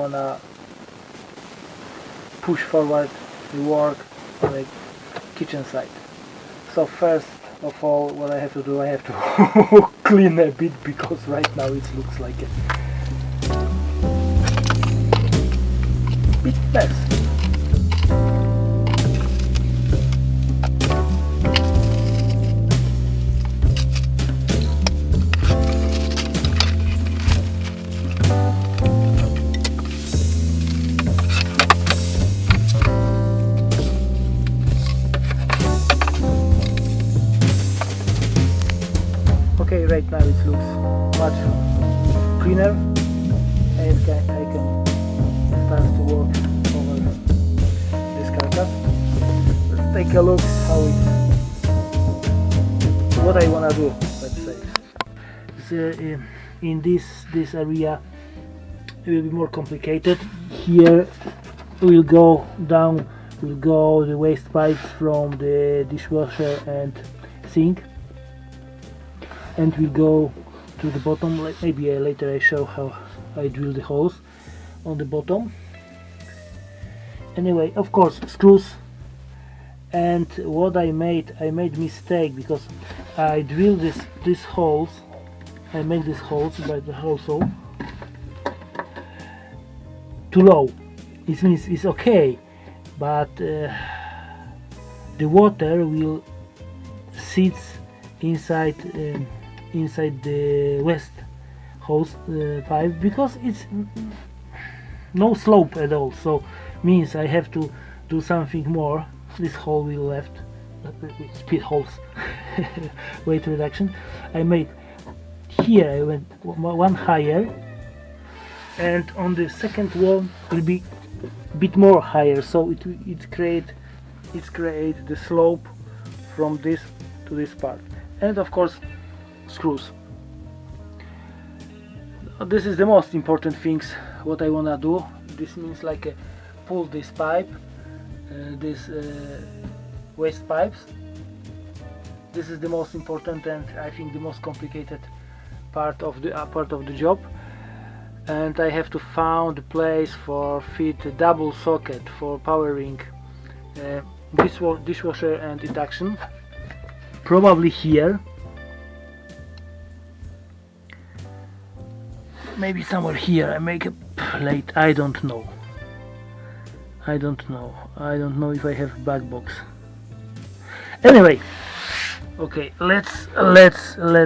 wanna push forward the work on the kitchen side. So first of all, what I have to do, I have to clean a bit, because right now it looks like a bit mess. Okay, right now it looks much cleaner, and I can start to work over this carcass. Let's take a look how what I wanna do. Let's say so, in this area it will be more complicated. Here we'll go down, will go the waste pipe from the dishwasher and sink, and we'll go to the bottom. Maybe later I show how I drill the holes on the bottom. Anyway, of course, screws. And what I made mistake, because I drilled these holes. I make these holes by the hole saw too low. It means it's okay, but the water will sit inside the west hose pipe, because it's no slope at all. So means I have to do something more. This hole will left speed holes weight reduction. I made here, I went one higher, and on the second wall will be a bit more higher, so it create the slope from this to this part. And of course, screws. This is the most important things what I wanna do. This means like pull this pipe, this waste pipes. This is the most important, and I think the most complicated part of the job. And I have to find a place for fit a double socket for powering dishwasher and induction. Probably here, maybe somewhere here. I make a plate. I don't know if I have a back box. Anyway, okay, let's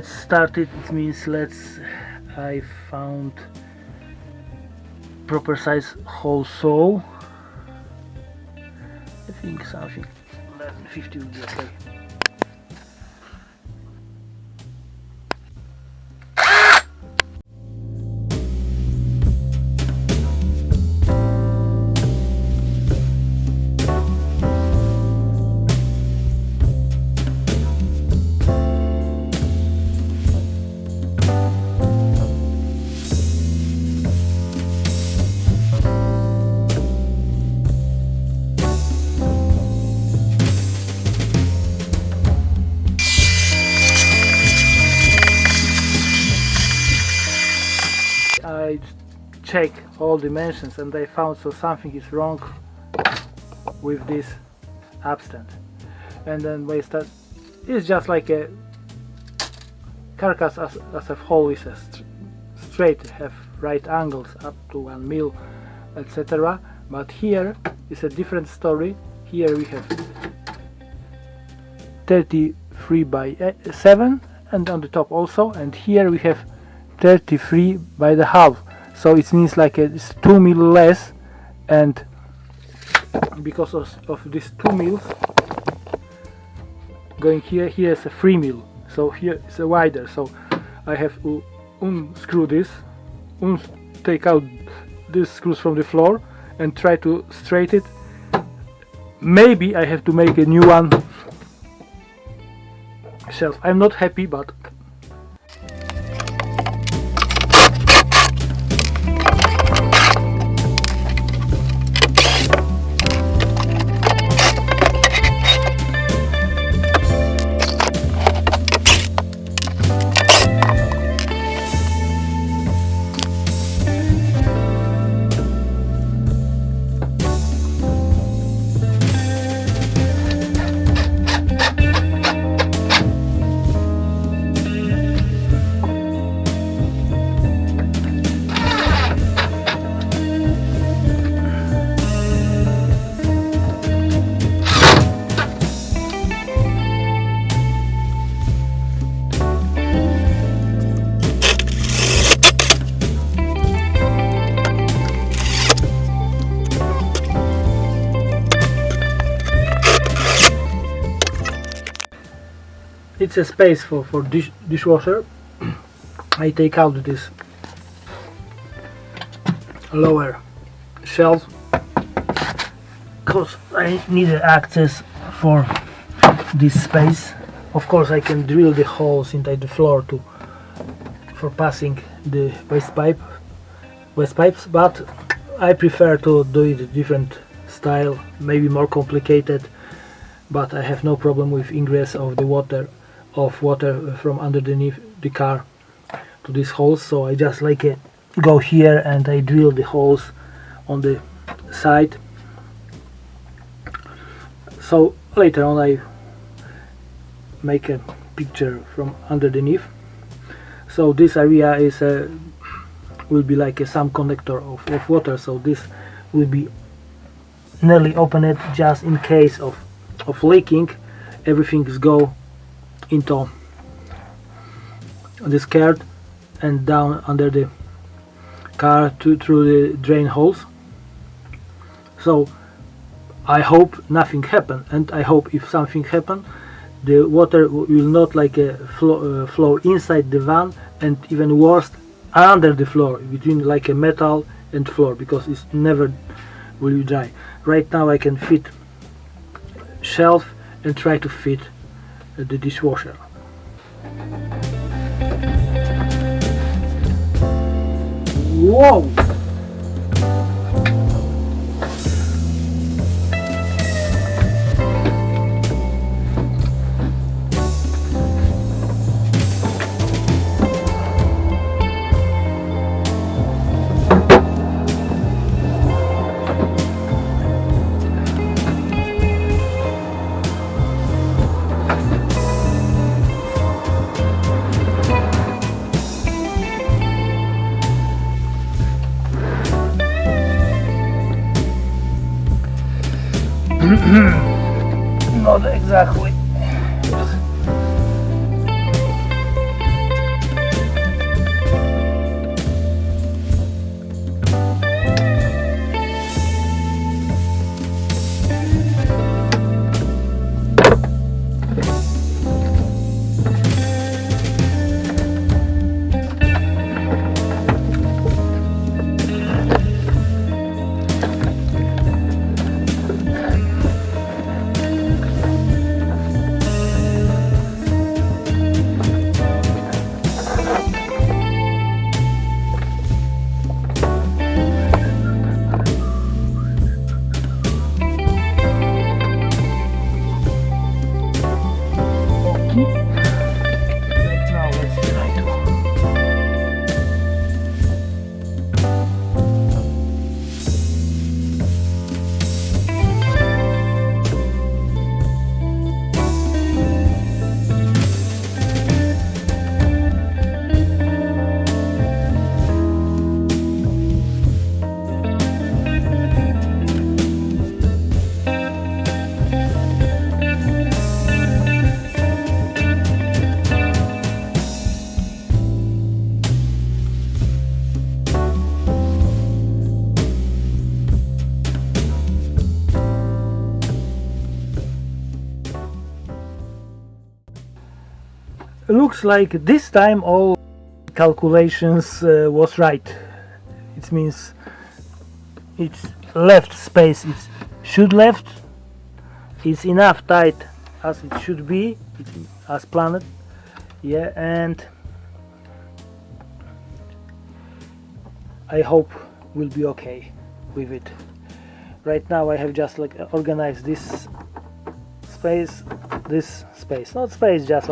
start it. It means I found proper size hole saw. I think something less than 50 will be okay. I check all dimensions, and I found something is wrong with this abstand. And then we start. It's just like a carcass as a whole is a straight, have right angles up to 1 mil, etc. But here is a different story. Here we have 33 by 7, and on the top also, and here we have 33 by the half, so it means like it's 2 mil less, and because of these 2 mils going here is a 3 mil, so here is a wider, so I have to unscrew this, take out these screws from the floor and try to straighten it. Maybe I have to make a new one shelf. I'm not happy, but it's a space for dishwasher. I take out this lower shelf because I need access for this space. Of course I can drill the holes inside the floor for passing the waste pipes, but I prefer to do it different style, maybe more complicated, but I have no problem with ingress of the water from underneath the car to these holes. So I just go here and I drill the holes on the side, so later on I make a picture from underneath. So this area is will be like some connector of water, so this will be nearly opened just in case of leaking. Everything is go into the skirt and down under the car through the drain holes. So I hope nothing happen, and I hope if something happen, the water will not flow inside the van, and even worse under the floor, between like a metal and floor, because it's never will be dry. Right now I can fit shelf and try to fit the dishwasher. Whoa! Not exactly. Looks like this time all calculations was right. It means it's left space, it should left, it's enough tight as it should be, it's as planned. Yeah, and I hope we'll be okay with it. Right now I have just organized this space, not space, just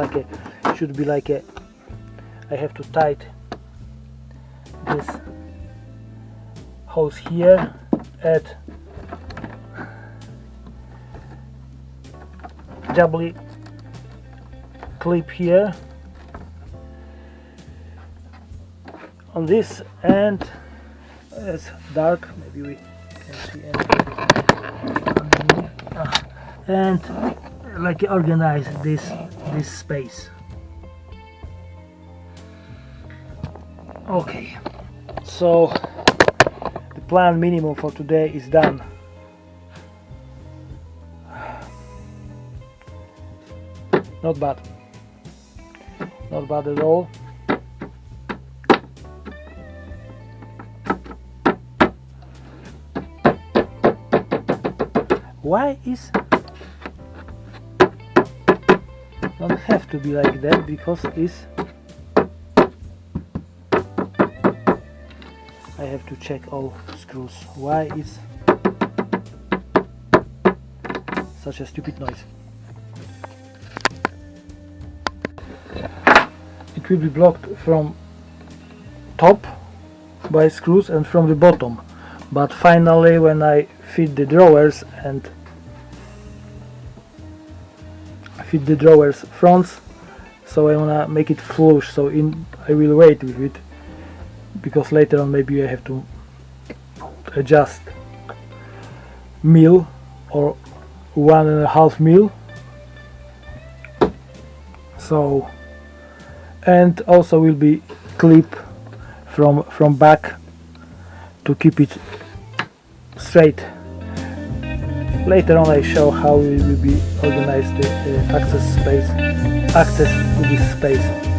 should be I have to tight this hose here, add doubly clip here on this, and it's dark, maybe we can see anything, and organize this space. Okay, so the plan minimum for today is done. Not bad. not bad at all. Why is don't have to be like that, because it's I have to check all screws. Why is such a stupid noise? It will be blocked from top by screws and from the bottom, but finally when I fit the drawers and fit the drawers fronts, so I wanna make it flush, so I will wait with it, because later on maybe I have to adjust mil or 1.5 mil. So, and also will be clip from back to keep it straight. Later on I show how we will be organized the access to this space.